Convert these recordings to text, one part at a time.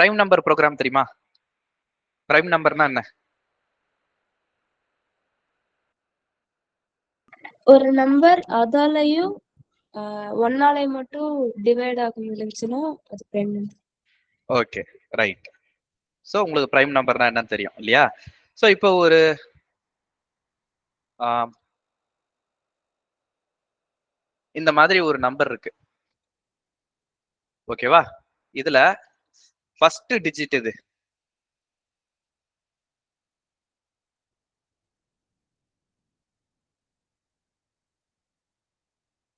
Prime number program தெரியுமா? Prime நம்பர்னா என்ன? ஒரு நம்பர் அதாலையும் ஒன்னாலே மட்டும் டிவைட் ஆக முடிஞ்சுன்னா அது prime number. Okay, right. So உங்களுக்கு பிரைம் நம்பர்னா என்னன்னு தெரியும் இல்லையா? ஸோ இப்போ ஒரு இந்த மாதிரி ஒரு நம்பர் இருக்கு, ஓகேவா? இதுல ஃபர்ஸ்ட் டிஜிட் இது.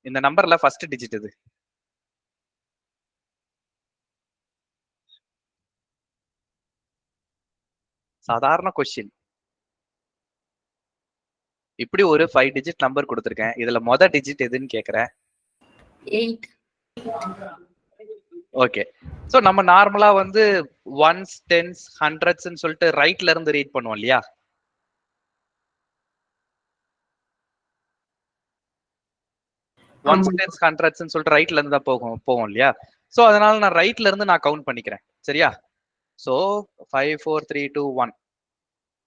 இந்த நம்பர்ல ஃபர்ஸ்ட் டிஜிட் இது. சாதாரண கொஸ்டின். இப்படி ஒரு 5 டிஜிட் நம்பர் கொடுத்துருக்கேன், இதுல மொத டிஜிட் எதுன்னு கேக்குறேன். 8. ஓகே, சோ நம்ம நார்மலா வந்து ஒன்ஸ், டென்ஸ், ஹண்ட்ரட்ஸ்ன்னு சொல்லிட்டு ரைட்ல இருந்து ரீட் பண்ணுவோம் இல்லையா? ஒன்ஸ், டென்ஸ், ஹண்ட்ரட்ஸ்ன்னு சொல்லிட்டு ரைட்ல இருந்து தான் போவோம் இல்லையா? சோ அதனால நான் ரைட்ல இருந்து நான் கவுண்ட் பண்ணிக்கிறேன், சரியா? சோ 5 4 3 2 1.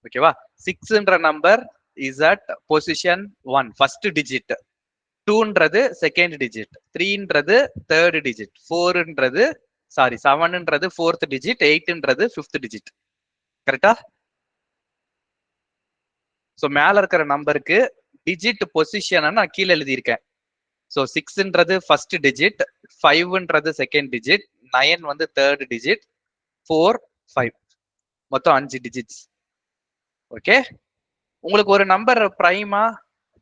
ஓகேவா? 6ன்ற number is at position 1, first digit. 2ன்றது செகண்ட் டிஜிட், 3ன்றது தேர்ட் டிஜிட், 7ன்றது ஃபோர்த் டிஜிட், 8ன்றது ஃபிஃப்த் டிஜிட். கரெக்டா? சோ மேல இருக்கிற நம்பருக்கு டிஜிட் பொசிஷன் நான் கீழே எழுதியிருக்கேன். சோ 6ன்றது ஃபர்ஸ்ட் டிஜிட், 5ன்றது செகண்ட் டிஜிட், 9 வந்து தேர்ட் டிஜிட், 4 5, மொத்தம் 5 டிஜிட்ஸ். ஓகே, உங்களுக்கு ஒரு நம்பர் பிரைமா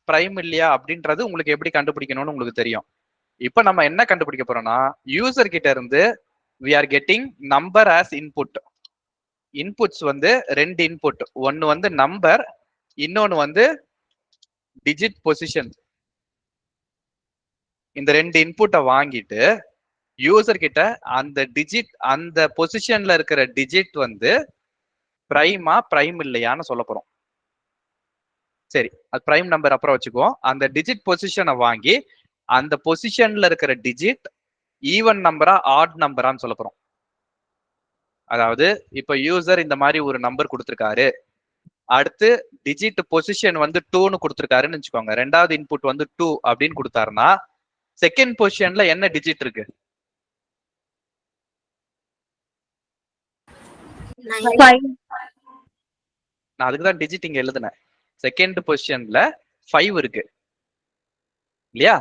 பிரைம் இல்லையா அப்படின்றது உங்களுக்கு எப்படி கண்டுபிடிக்கணும்னு உங்களுக்கு தெரியும். இப்ப நம்ம என்ன கண்டுபிடிக்க போறோம்னா, யூசர் கிட்ட இருந்து we are getting number as input. Inputs வந்து 2 இன்புட், ஒன்னு வந்து நம்பர், இன்னொன்னு வந்து டிஜிட் பொசிஷன். இந்த 2 இன்புட்டை வாங்கிட்டு யூசர் கிட்ட அந்த டிஜிட், அந்த பொசிஷன்ல இருக்கிற டிஜிட் வந்து பிரைமா பிரைம் இல்லையான்னு சொல்ல போறோம். சரி, அது பிரைம் நம்பர் அப்புறம் வச்சுக்குவோம். அந்த டிஜிட் பொசிஷனை வாங்கி அந்த பொசிஷன்ல இருக்கிற டிஜிட் ஈவன் நம்பரா ஆட் நம்பரான்னு சொல்ல போறோம். அதாவது இப்ப யூசர் இந்த மாதிரி ஒரு நம்பர் கொடுத்திருக்காரு, அடுத்து டிஜிட் பொசிஷன் வந்து 2ன்னு கொடுத்திருக்காருன்னு வச்சுக்கோங்க. ரெண்டாவது இன்புட் வந்து 2 அப்படின்னு கொடுத்தாருன்னா செகண்ட் பொசிஷன்ல என்ன டிஜிட் இருக்கு? 5. நான் அதுக்குதான் டிஜிட் இங்க எழுதுனேன். செகண்ட் பொசிஷன்ல 5 இருக்கு இல்லையா?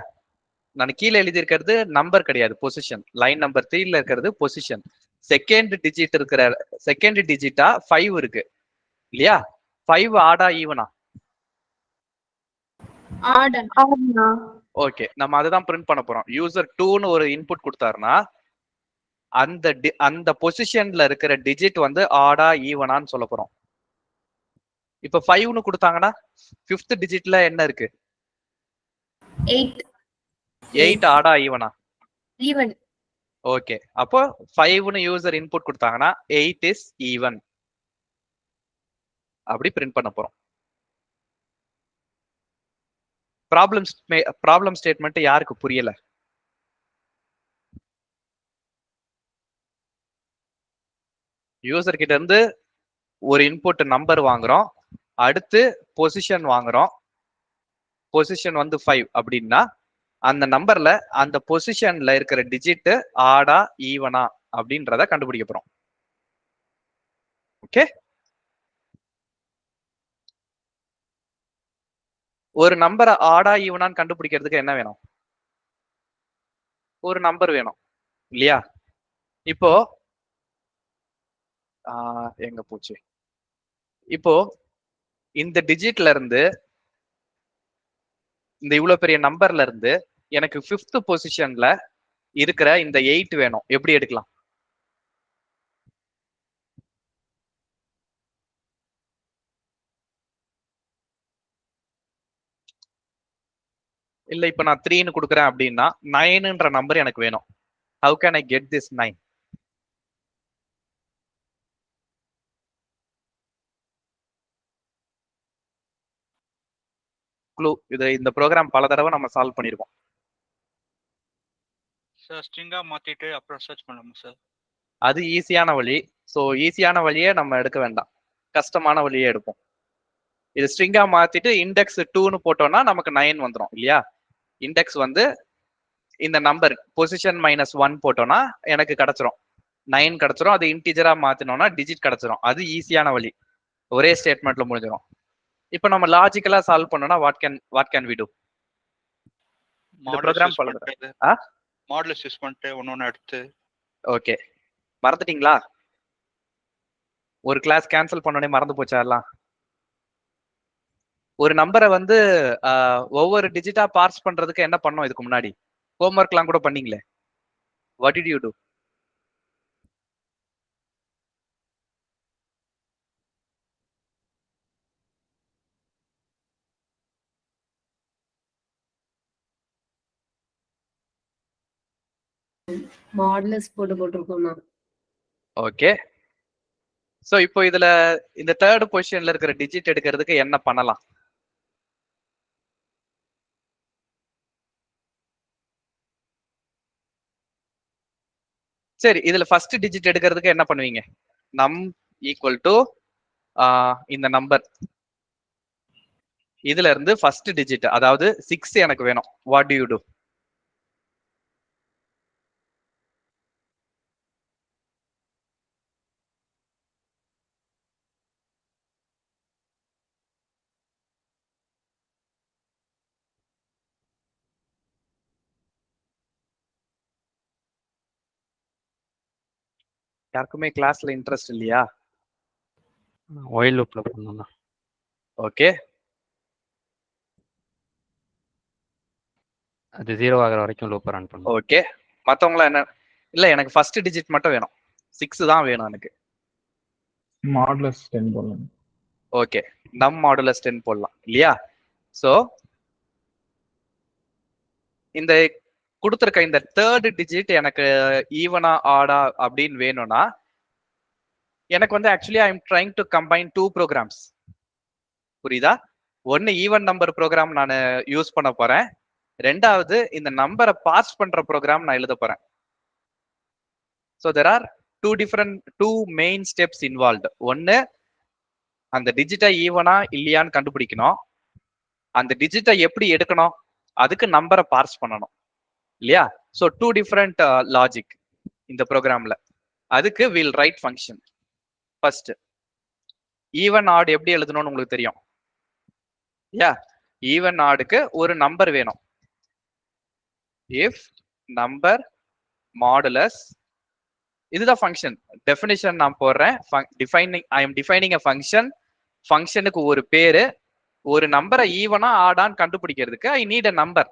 நான் கீழே எழுதி இருக்கிறது நம்பர் கிடையாது, பொசிஷன். லைன் நம்பர் 3ல இருக்கிறது பொசிஷன். செகண்ட் டிஜிட் இருக்கிற செகண்ட் டிஜிட்டா 5 இருக்கு இல்லையா? 5 ஆடா ஈவனா? ஆட். ஓகே, நம்ம அதுதான் பிரிண்ட் பண்ண போறோம். யூசர் 2ன்னு ஒரு இன்புட் கொடுத்தாருன்னா அந்த பொசிஷன்ல இருக்கிற டிஜிட் வந்து ஆடா ஈவனான்னு சொல்ல போறோம். இப்ப 5ன்னு கொடுத்தாங்கன்னா ஃபிஃப்த் டிஜிட்ல என்ன இருக்கு? 8. 8 ஆடா ஈவனா? ஈவன். ஓகே, அப்போ 5ன்னு யூசர் இன்புட் கொடுத்தாங்கன்னா 8 இஸ் ஈவன். அப்படி பிரிண்ட் பண்ண போறோம். ப்ராப்ளம் ஸ்டேட்மெண்ட் யாருக்கு புரியல? யூசர் கிட்ட இருந்து ஒரு இன்புட் நம்பர் வாங்குறோம், அடுத்து பொசிஷன் வாங்குறோம். பொசிஷன் வந்து 5 அப்படின்னா அந்த நம்பர்ல அந்த பொசிஷன்ல இருக்கிற டிஜிட் ஆடா ஈவனா அப்படின்றத கண்டுபிடிக்க போறோம். ஓகே, ஒரு நம்பரை ஆடா ஈவனான்னு கண்டுபிடிக்கிறதுக்கு என்ன வேணும்? ஒரு நம்பர் வேணும் இல்லையா? இப்போ எங்க போச்சு? இப்போ இந்த டிஜிட்ல இருந்து, இந்த இவ்வளவு பெரிய நம்பர்ல இருந்து எனக்கு ஃபிஃப்த் பொசிஷன்ல இருக்கிற இந்த 8 வேணும். எப்படி எடுக்கலாம்? இல்ல இப்ப நான் 3ன்னு கொடுக்குறேன் அப்படின்னா 9ன்ற நம்பர் எனக்கு வேணும். How can I get this 9? Clue. இந்த ப்ரோக்ராம் பல தடவை நம்ம சால்வ் பண்ணிருக்கோம். சார் ஸ்ட்ரிங்கா மாத்திட்டு அப்புறம் சர்ச் பண்ணலாமா சார்? அது ஈஸியான வழி. ஸோ ஈஸியான வழியே நம்ம எடுக்க வேண்டாம், கஷ்டமான வழியே எடுப்போம். இது ஸ்ட்ரிங்கா மாத்திட்டு இண்டெக்ஸ் 2ன்னு போட்டோம்னா நமக்கு 9 வந்துடும் இல்லையா. இண்டெக்ஸ் வந்து இந்த நம்பர் பொசிஷன் -1 போட்டோம்னா எனக்கு கிடைச்சிரும் 9 கிடைச்சிரும். அது இன்டிஜரா மாத்தினோம்னா டிஜிட் கிடைச்சிரும். அது ஈஸியான வழி, ஒரே ஸ்டேட்மெண்ட்ல முடிஞ்சிடும். இப்போ நம்ம லாஜிக்கலா சால்வ் பண்ணோம்னா வாட் கேன் வி டு? இந்த ப்ரோக்ராம் பண்ணுங்க. மாடுலஸ் யூஸ் பண்ணிட்டு ஒன்னு எடுத்து. ஓகே, மறந்துட்டீங்களா? ஒரு கிளாஸ் கேன்சல் பண்ணோடனே மறந்து போச்சா எல்லாம்? ஒரு நம்பரை வந்து ஒவ்வொரு டிஜிட்டா பார்ஸ் பண்றதுக்கு என்ன பண்ணோம் இதுக்கு முன்னாடி? ஹோம்ஒர்க்லாம் கூட பண்ணீங்களே. What did you do? Modulus போட்டுருக்கோம்னா. ஓகே, சோ இப்போ இதுல இந்த தேர்ட் பொசிஷன்ல இருக்கிற டிஜிட் எடுக்கிறதுக்கு என்ன பண்ணலாம்? சரி, இதுல ஃபர்ஸ்ட் டிஜிட் எடுக்கிறதுக்கு என்ன பண்ணுவீங்க? நம் ஈக்குவல் டு இந்த நம்பர், இதுல இருந்து ஃபர்ஸ்ட் டிஜிட் அதாவது 6 எனக்கு வேணும். What to you to? யாருக்குமே கிளாஸ்ல இன்ட்ரெஸ்ட் இல்லையா? ஒயில் லூப்ல பண்ணலாம். ஓகே, அது 0 ஆகிற வரைக்கும் லூப் ரன் பண்ணும். ஓகே, மத்தவங்கள என்ன? இல்ல, எனக்கு ஃபர்ஸ்ட் டிஜிட் மட்டும் வேணும், 6 தான் வேணும் எனக்கு. மாடுலஸ் 10 போடலாம். ஓகே, நம் மாடுலஸ் 10 போடலாம் இல்லையா. சோ இந்த கொடுத்துருக்க இந்த தேர்ட் டிஜிட் எனக்கு ஈவனா ஆடா அப்படின்னு வேணும்னா எனக்கு வந்து actually I am trying to combine 2 programs. புரியுதா? ஒன்னு ஈவன் நம்பர் ப்ரோக்ராம் நான் யூஸ் பண்ண போறேன், ரெண்டாவது இந்த நம்பரை பாஸ் பண்ற ப்ரோக்ராம் நான் எழுத போறேன். So there are two main steps involved. ஒன்னு அந்த டிஜிட்டை ஈவனா இல்லையான்னு கண்டுபிடிக்கணும். அந்த டிஜிட்டை எப்படி எடுக்கணும்? அதுக்கு நம்பரை பார்ஸ் பண்ணணும் இல்லையா. ஸோ 2 டிஃபரெண்ட் லாஜிக் இந்த ப்ரோக்ராம்ல. அதுக்கு will write function. First even odd எப்படி எழுதணும்னு உங்களுக்கு தெரியும் யா. ஈவன் ஆடுக்கு ஒரு நம்பர் வேணும். இஃப் நம்பர் மாடுலஸ், இதுதான் ஃபங்க்ஷன். டெஃபினிஷன் நான் போடுறேன். I am defining a function. ஃபங்க்ஷனுக்கு ஒரு பேரு, ஒரு நம்பரை ஈவனா ஆடான்னு கண்டுபிடிக்கிறதுக்கு ஐ நீட் அ நம்பர்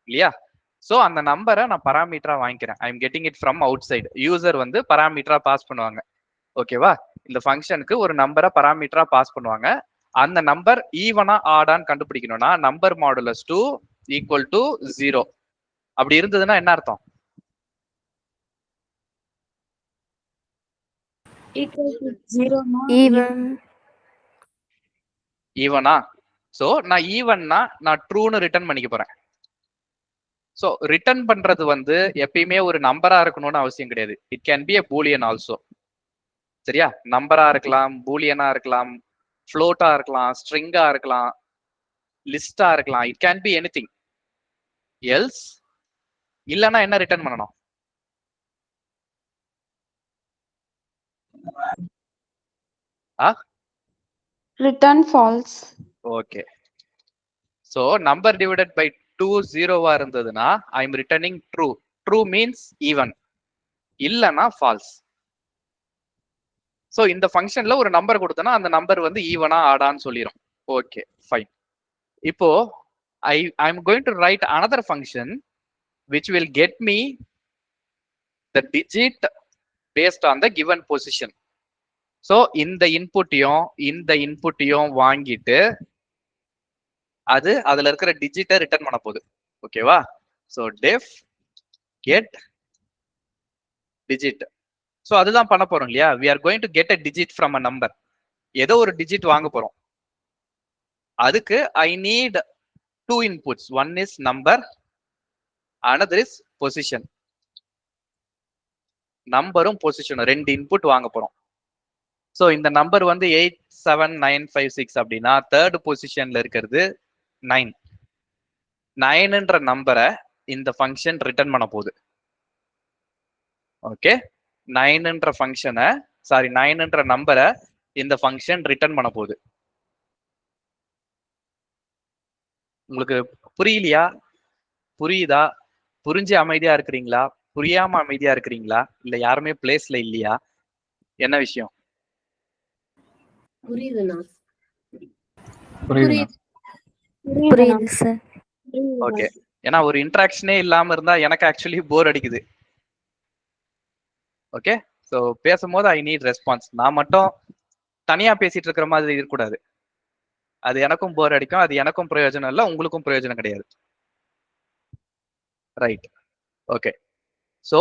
இல்லையா. சோ அந்த நம்பரை நான் பராமீட்டரா வாங்கிக்கிறேன். ஐ am getting it from out side. User வந்து பராமீட்டரா பாஸ் பண்ணுவாங்க. ஓகேவா? இந்த ஃபங்க்ஷனுக்கு ஒரு நம்பரை பராமீட்டரா பாஸ் பண்ணுவாங்க. அந்த நம்பர் ஈவனா ஆடான்னு கண்டுபிடிக்கணும்னா நம்பர் மாடுலஸ் 2 ஈக்குவல் டு 0 அப்படி இருந்ததுன்னா என்ன அர்த்தம்? ஈவனா. சோ நான் ஈவன்னா நான் ட்ரூன்னு ரிட்டர்ன் பண்ணிக்க போறேன். சோ ரிட்டர்ன் பண்றது வந்து எப்பயுமே ஒரு நம்பரா இருக்கணும்னு அவசியம் கிடையாது. It can B a boolean also. சரியா? நம்பரா இருக்கலாம், பூலியனா இருக்கலாம், ஃப்ளோட்டா இருக்கலாம், ஸ்ட்ரிங்கா இருக்கலாம், லிஸ்டா இருக்கலாம். It can be anything else. இல்லனா என்ன ரிட்டர்ன் பண்ணணும்? Return false. Okay, so number divided by 2 0வா இருந்ததுன்னா I am returning true. True means even, இல்லனா ஃபால்ஸ். சோ இந்த ஃபங்க்ஷன்ல ஒரு நம்பர் கொடுத்தனா அந்த நம்பர் வந்து ஈவனா ஆடான்னு சொல்லிரும். Okay, fine. இப்போ I am going to write another function which will get me the digit based on the given position. So இந்த இன்புட்டையும் வாங்கிட்டு அது அதுல இருக்கிற டிஜிட்டை ரிட்டர்ன் பண்ண போகுது. ஓகேவா? So def get digit. So அதுதான் பண்ண போறோம் இல்லையா. we are going to get a digit from a number. ஏதோ ஒரு டிஜிட் வாங்க போறோம். அதுக்கு I need 2 inputs. One is number, another is position. நம்பரும் பொசிஷனும் 2 இன்புட் வாங்க போறோம். ஸோ இந்த நம்பர் வந்து 87956 அப்படின்னா தேர்ட் பொசிஷன்ல இருக்கிறது 9. 9ன்ற நம்பரை இந்த ஃபங்க்ஷன் ரிட்டர்ன் பண்ண போகுது. ஓகே, 9ன்ற நம்பரை இந்த ஃபங்க்ஷன் ரிட்டர்ன் பண்ண போகுது. உங்களுக்கு புரியலையா? புரியுதா? புரிஞ்சு அமைதியா இருக்கிறீங்களா? புரியாம அமைதியா இருக்கிறீங்களா? இல்ல யாருமே பிளேஸ்ல இல்லையா? என்ன விஷயம்? புரியுதுண்ணா. புரியுதுண்ணா. புரியுது சார். ஓகே, ஏன்னா ஒரு இன்ட்ராக்ஷனே இல்லாம இருந்தா எனக்கு ஆக்சுவலி போர் அடிக்குது. ஓகே, ஸோ பேசும்போது ஐ நீட் ரெஸ்பான்ஸ். நான் மட்டும் தனியா பேசிட்டு இருக்கிற மாதிரி இருக்கக்கூடாது. அது எனக்கும் போர் அடிக்கும், அது எனக்கும் பிரயோஜனம் இல்லை, உங்களுக்கும் பிரயோஜனம் கிடையாது. Right, okay. ஸோ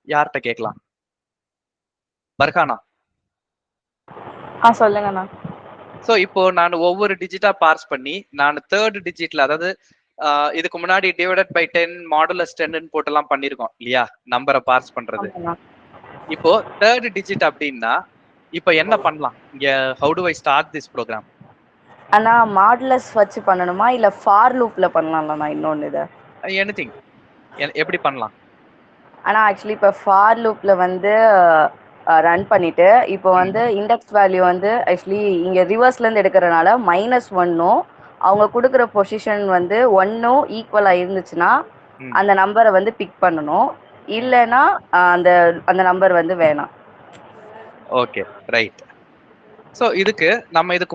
யார்கிட்ட கேட்கலாம்? பர்ஹானா. சொல்லுங்கண்ணா. ஸோ இப்போ நான் ஒவ்வொரு டிஜிட்டா பார்ஸ் பண்ணி நான் தேர்ட் டிஜிட்ல, அதாவது இதுக்கு முன்னாடி டிவைடட் பை 10 மாடுலஸ் 10 போட்டெல்லாம் பண்ணிருக்கோம் இல்லையா, நம்பரை பார்ஸ் பண்றது. இப்போ தேர்ட் டிஜிட் அப்படின்னா இப்போ என்ன பண்ணலாம் இங்க? How do I start this program? அண்ணா மாடுலஸ் வச்சு பண்ணணுமா இல்ல ஃபார் லூப்ல பண்ணலாம்லண்ணா? இன்னொன்னு இது எனிதிங், எப்படி பண்ணலாம்? ஆனா ஆக்சுவலி இப்போ ஃபார் லூப்ல வந்து ரன் பண்ணிட்டு இப்போ வந்து இண்டெக்ஸ் வேல்யூ வந்து ஆக்சுவலி இங்க ரிவர்ஸ்ல இருந்து எடுக்கிறதுனால -1ம் அவங்க கொடுக்குற பொசிஷன் வந்து 1ம் ஈக்குவலா இருந்துச்சுன்னா அந்த நம்பரை வந்து பிக் பண்ணணும், இல்லைன்னா அந்த நம்பர் வந்து வேணாம். Okay, right. ஸோ இதுக்கு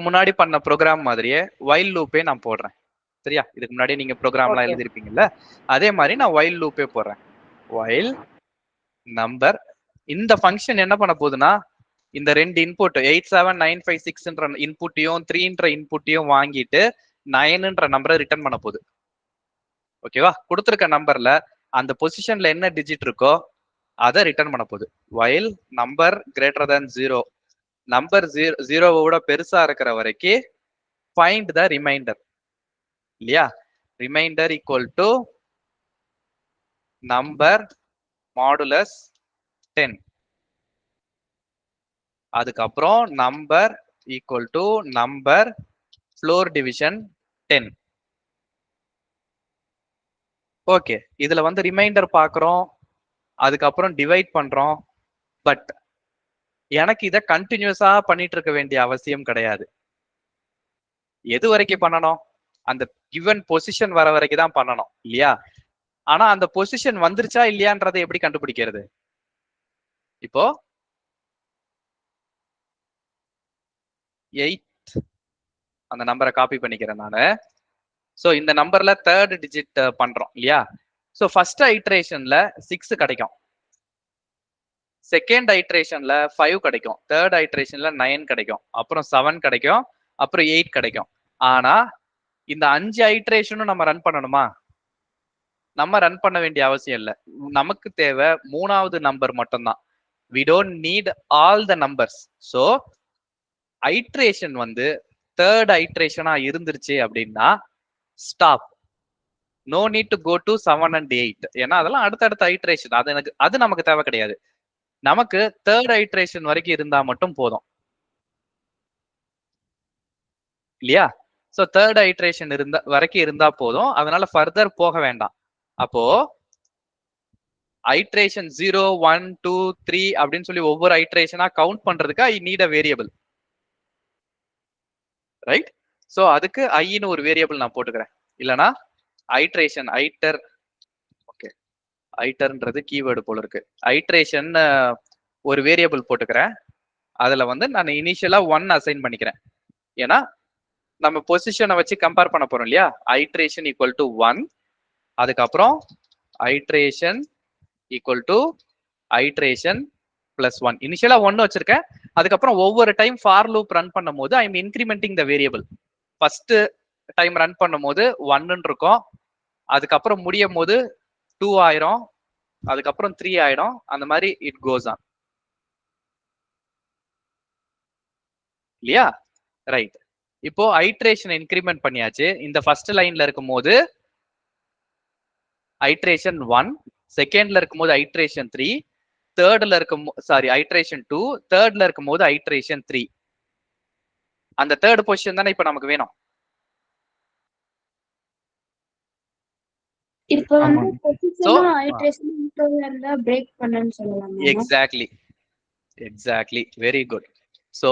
முன்னாடி பண்ண ப்ரோக்ராம் மாதிரியே வைல் லூப்பே நான் போடுறேன். சரியா? இதுக்கு முன்னாடி நீங்க ப்ரோக்ராம்லாம் எழுதிருப்பீங்கல்ல, அதே மாதிரி நான் வைல் லூப்பே போடுறேன். வைல் நம்பர், இந்த ஃபங்க்ஷன் என்ன பண்ண போகுதுன்னா இந்த 2 இன்புட் 87956ன்ற இன்புட்டையும் 3ன்ற இன்புட்டையும் வாங்கிட்டு 9ன்ற நம்பரை ரிட்டர்ன் பண்ண போகுது. ஓகேவா? கொடுத்துருக்க நம்பர்ல அந்த பொசிஷன்ல என்ன டிஜிட் இருக்கோ அதை ரிட்டர்ன் பண்ண போகுது. While number greater than 0, number 0வோட பெருசா இருக்கிற வரைக்கும் ஃபைண்ட் த ரிமைண்டர் இல்லையா? Remainder equal to number modulus 10. அதுக்கப்புறம் number equal to number floor division 10. Okay, இதுல வந்து ரிமைண்டர் பாக்குறோம், அதுக்கப்புறம் டிவைட் பண்றோம். பட் எனக்கு இதை கண்டினியூஸா பண்ணிட்டு இருக்க வேண்டிய அவசியம் கிடையாது. எது வரைக்கும் பண்ணணும்? அந்த கிவன் பொசிஷன் வர வரைக்கும் தான் பண்ணணும் இல்லையா? ஆனா அந்த பொசிஷன் வந்துருச்சா இல்லையான்றதை எப்படி கண்டுபிடிக்கிறது? இப்போ 8 அந்த நம்பரை காப்பி பண்ணிக்கிறேன் நானு. ஸோ இந்த நம்பர்ல தேர்ட் டிஜிட் பண்றோம் இல்லையா? ஸோ ஃபர்ஸ்ட் ஐட்ரேஷன்ல 6 கிடைக்கும், செகண்ட் ஐட்ரேஷன்ல 5 கிடைக்கும், தேர்ட் ஐட்ரேஷன்ல 9 கிடைக்கும், அப்புறம் 7 கிடைக்கும், அப்புறம் 8 கிடைக்கும். ஆனா இந்த 5 ஐட்ரேஷனும் நம்ம ரன் பண்ணணுமா? நம்ம ரன் பண்ண வேண்டிய அவசியம் இல்லை. நமக்கு தேவை 3வது நம்பர் மட்டும்தான். we don't need all the numbers. so iteration வந்து தேர்ட் ஐட்ரேஷனா இருந்துருச்சு அப்படின்னா stop, no need to go to 7 and 8, ஏன்னா அதெல்லாம் அடுத்தடுத்த ஐட்ரேஷன். அது நமக்கு தேவை கிடையாது. நமக்கு தேர்ட் ஐட்ரேஷன் வரைக்கும் இருந்தா மட்டும் போதும் இல்லையா? சோ தேர்ட் ஐட்ரேஷன் வரைக்கும் இருந்தா போதும், அதனால ஃபர்தர் போக வேண்டாம். அப்போ ஐட்ரேஷன் 0 1 2 3 அப்படின்னு சொல்லி ஒவ்வொரு ஐட்ரேஷனா கவுண்ட் பண்றதுக்கு I need a variable, right? So அதுக்கு ஐன்னு ஒரு வேரியபிள் நான் போட்டுக்கிறேன். இல்லனா ஐட்ரேஷன் ஐட்டர், ஓகே ஐட்டர்ன்றது கீவேர்டு போல இருக்கு. ஐட்ரேஷன் ஒரு வேரியபிள் போட்டுக்கிறேன். அதுல வந்து நான் இனிஷியலா 1 அசைன் பண்ணிக்கிறேன். ஏன்னா நம்ம பொசிஷனை வச்சு கம்பேர் பண்ண போறோம் இல்லையா? ஐட்ரேஷன் ஈக்குவல் டு 1, அதுக்கப்புறம் iteration equal to iteration plus 1. இனிஷியலா 1 வச்சிருக்கேன். அதுக்கப்புறம் ஒவ்வொரு டைம் ஃபார் லூப் ரன் பண்ணும் போது I am incrementing the variable. First time run பண்ணும் போது 1 இருக்கும், அதுக்கப்புறம் முடியும் போது 2 ஆயிரும், அதுக்கப்புறம் 3 ஆயிடும், அந்த மாதிரி இட் கோஸ் ஆன் இல்லையா? ரைட். இப்போ ஐட்ரேஷன் இன்கிரிமெண்ட் பண்ணியாச்சு. இந்த ஃபர்ஸ்ட் லைன்ல இருக்கும் போது ஐட்ரேஷன் 1, செகண்ட்ல இருக்கும்போது ஐட்ரேஷன் 3, தேர்ட்ல இருக்கும் ஐட்ரேஷன் 2, தேர்ட்ல இருக்கும்போது ஐட்ரேஷன் 3. அந்த தேர்ட் பொசிஷன் தானே இப்ப நமக்கு வேணும். இப்ப வந்து ஆமாங்க. பொசிஷனும் ஐட்ரேஷனும் ஈக்குவலா இருந்தா பிரேக் பண்ணன்னு சொல்லலாம். Exactly very good. சோ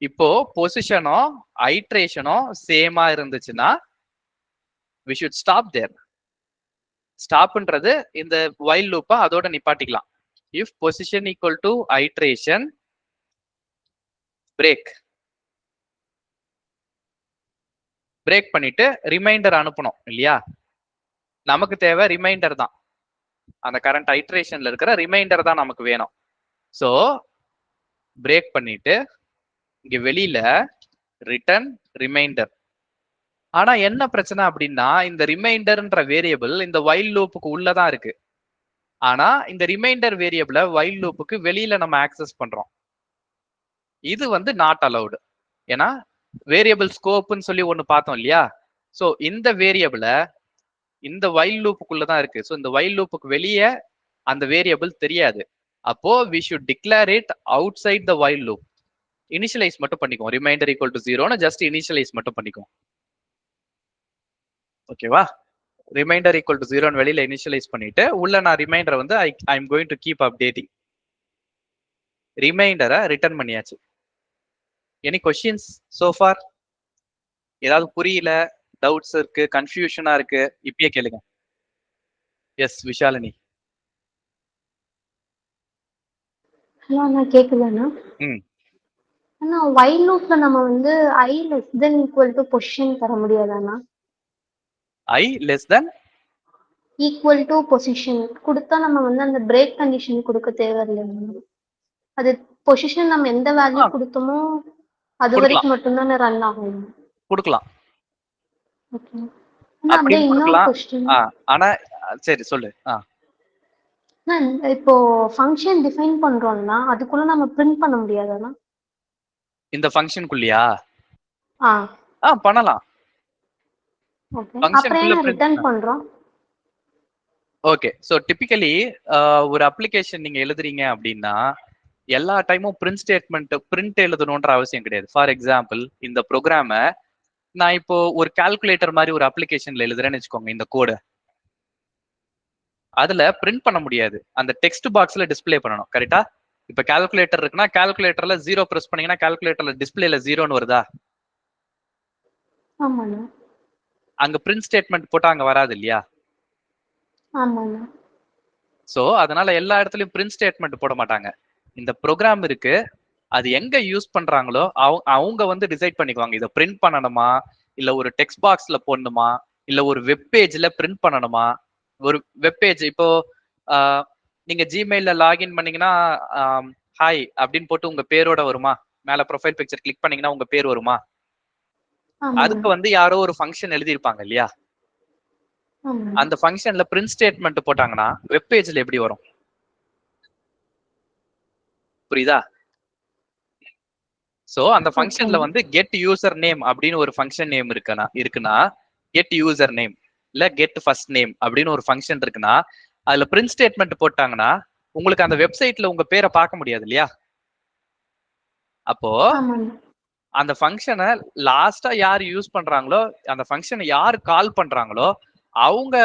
இப்போ பொசிஷனும் ஐட்ரேஷனும் சேமா இருந்துச்சுன்னா we should stop there. ஸ்டாப்ன்றது இந்த while loop அதோட நிப்பாட்டிக்கலாம். if position equal to iteration, break பண்ணிட்டு ரிமைண்டர் அனுப்பணும் இல்லையா? நமக்கு தேவை ரிமைண்டர் தான். அந்த கரண்ட் ஐட்ரேஷன்ல இருக்கிற ரிமைண்டர் தான் நமக்கு வேணும். சோ பிரேக் பண்ணிட்டு இங்க வெளியில ரிட்டர்ன் ரிமைண்டர். ஆனா என்ன பிரச்சனை அப்படின்னா, இந்த ரிமைண்டர்ன்ற வேரியபிள் இந்த while லூப்புக்கு உள்ளதான் இருக்கு. ஆனா இந்த ரிமைண்டர் வேரியபிள while லூப்புக்கு வெளியில நம்ம ஆக்சஸ் பண்றோம். இது வந்து நாட் அலௌடு. ஏன்னா வேரியபிள் ஸ்கோப்னு சொல்லி ஒண்ணு பார்த்தோம் இல்லையா? சோ இந்த வேரியபிள இந்த while லூப்புக்குள்ளதான் இருக்கு. சோ இந்த while லூப்புக்கு வெளியே அந்த வேரியபிள் தெரியாது. அப்போ we should declare it outside the while loop. Initialize மட்டும் பண்ணிக்குவோம். ரிமைண்டர் ஈக்குவல் டு 0ன்னு ஜஸ்ட் இனிஷியலைஸ் மட்டும் பண்ணிக்குவோம். ஓகேவா? ரிமைண்டர் ஈக்குவல் டு 0ன்னு வெளியில இனிஷியலைஸ் பண்ணிட்டு உள்ள நான் ரிமைண்டர் வந்து I am going to keep updating. ரிமைண்டரை ரிட்டர்ன் பண்ணியாச்சு. Any questions so far? ஏதாவது புரியல, டவுட்ஸ் இருக்கு, கன்ஃபியூஷனா இருக்கு, இப்பயே கேளுங்க. எஸ் விஷாலினி. ஹலோ அண்ணா, கேக்குதாண்ணா? அண்ணா, while loopல நம்ம வந்து I less than equal to position தர முடியாதாண்ணா? I less than equal to position கொடுத்தா நம்ம வந்து அந்த பிரேக் கண்டிஷன் கொடுக்க தேவையில்லையா? அது பொசிஷன் நம்ம எந்த வேல்யூ கொடுத்தோமோ அது வரைக்கும் மட்டும்தான் ரன் ஆகும். கொடுக்கலாம். ஓகே. அப்படியே இன்னொரு क्वेश्चन. ஆனா சரி சொல்லு. இப்போ ஃபங்க்ஷன் டிஃபைன் பண்றோம்னா அதுக்குள்ள நம்ம பிரிண்ட் பண்ண முடியாதானா? இந்த ஃபங்க்ஷனுக்குள்ளயா? பண்ணலாம். ஓகே. அப்புறம் என்ன ரிட்டர்ன் பண்றோம்? ஓகே. சோ டிபிக்கலி ஒரு அப்ளிகேஷன் நீங்க எழுதுறீங்க அப்படின்னா எல்லா டைமும் பிரிண்ட் ஸ்டேட்மெண்ட் பிரிண்ட் எழுதணும்ன்ற அவசியம் கிடையாது. ஃபார் எக்ஸாம்பிள் இந்த ப்ரோக்ராம நான் இப்போ ஒரு கால்குலேட்டர் மாதிரி ஒரு அப்ளிகேஷன்ல எழுதுறேன்னு வச்சுக்கோங்க. இந்த கோடு அதுல பிரிண்ட் பண்ண முடியாது. அந்த டெக்ஸ்ட் பாக்ஸ்ல டிஸ்பிளே பண்ணணும். கரெக்டா? இப்ப கால்குலேட்டர் இருக்குன்னா கால்குலேட்டர்ல 0 பிரஸ் பண்ணீங்கன்னா கால்குலேட்டர்ல டிஸ்பிளேல 0ன்னு வருதா? ஆமாண்ணா. அங்க பிரிண்ட் ஸ்டேட்மெண்ட் போட்டா அங்க வராது இல்லையா? ஆமாண்ணா. சோ அதனால எல்லா இடத்துலயும் பிரிண்ட் ஸ்டேட்மெண்ட் போட மாட்டாங்க. இந்த ப்ரோக்ராம் இருக்கு, அது எங்க யூஸ் பண்றாங்களோ அவங்க வந்து டிசைட் பண்ணிக்குவாங்க. இதை பிரிண்ட் பண்ணணுமா, இல்ல ஒரு டெக்ஸ்ட் பாக்ஸ்ல போடணுமா, இல்ல ஒரு வெப் பேஜ்ல பிரிண்ட் பண்ணணுமா. ஒரு வெப் பேஜ் இப்போ நீங்க ஜிமெயில்ல லாகின் பண்ணீங்கன்னா ஹாய் அப்படின்னு போட்டு உங்க பேரோட வருமா? மேல ப்ரொஃபைல் பிக்சர் கிளிக் பண்ணீங்கன்னா உங்க பேர் வருமா? அதுக்கு வந்து யாரோ ஒரு ஃபங்க்ஷன் எழுதியிருப்பாங்க இல்லையா? அந்த ஃபங்க்ஷன்ல பிரிண்ட் ஸ்டேட்மெண்ட் போட்டாங்கன்னா வெப் பேஜ்ல எப்படி வரும்? புரியுதா? சோ அந்த ஃபங்க்ஷன்ல வந்து கெட் யூசர் நேம் அப்படின்னு ஒரு ஃபங்க்ஷன் நேம் இருக்குன்னா கெட் யூசர் நேம் இல்ல கெட் ஃபர்ஸ்ட் நேம் அப்படின்னு ஒரு ஃபங்க்ஷன் இருக்குன்னா அதுல பிரிண்ட் ஸ்டேட்மெண்ட் போட்டாங்கன்னா உங்களுக்கு அந்த வெப்சைட்ல உங்க பேரை பார்க்க முடியாது இல்லையா? அப்போ அந்த ஃபங்க்ஷனை லாஸ்டா யார் யூஸ் பண்றாங்களோ, அந்த ஃபங்க்ஷனை யார் கால் பண்றாங்களோ அவங்க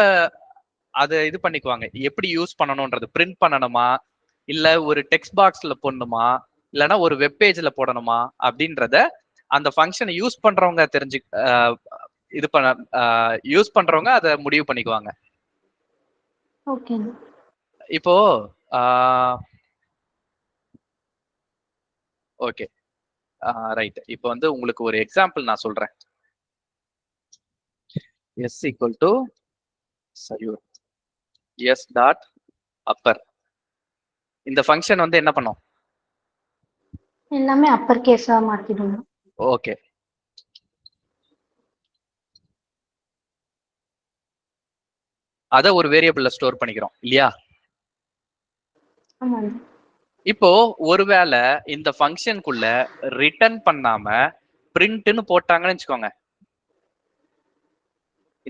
அதை இது பண்ணிக்குவாங்க. எப்படி யூஸ் பண்ணணும்ன்றது, பிரிண்ட் பண்ணணுமா இல்ல ஒரு டெக்ஸ்ட் பாக்ஸ்ல போடணுமா இல்லைன்னா ஒரு வெப் பேஜ்ல போடணுமா அப்படின்றத அந்த ஃபங்க்ஷனை யூஸ் பண்றவங்க இது பண்ண யூஸ் பண்றவங்க அதை முடிவு பண்ணிக்குவாங்க. ஓகே. இப்போ ஓகே ரைட். இப்போ வந்து உங்களுக்கு ஒரு எக்ஸாம்பிள் நான் சொல்றேன். s equal to sayur s dot upper. இந்த ஃபங்க்ஷன் வந்து என்ன பண்ணும்? எல்லாமே அப்பர் கேஸா மாத்திடுங்க. ஓகே. அத ஒரு வேரியபிள்ல ஸ்டோர் பண்ணிக்கிறோம் இல்லையா? இப்போ ஒருவேளை இந்த ஃபங்க்ஷனுக்குள்ள ரிட்டர்ன் பண்ணாம பிரிண்ட்னு போட்டாங்கன்னு வச்சுக்கோங்க.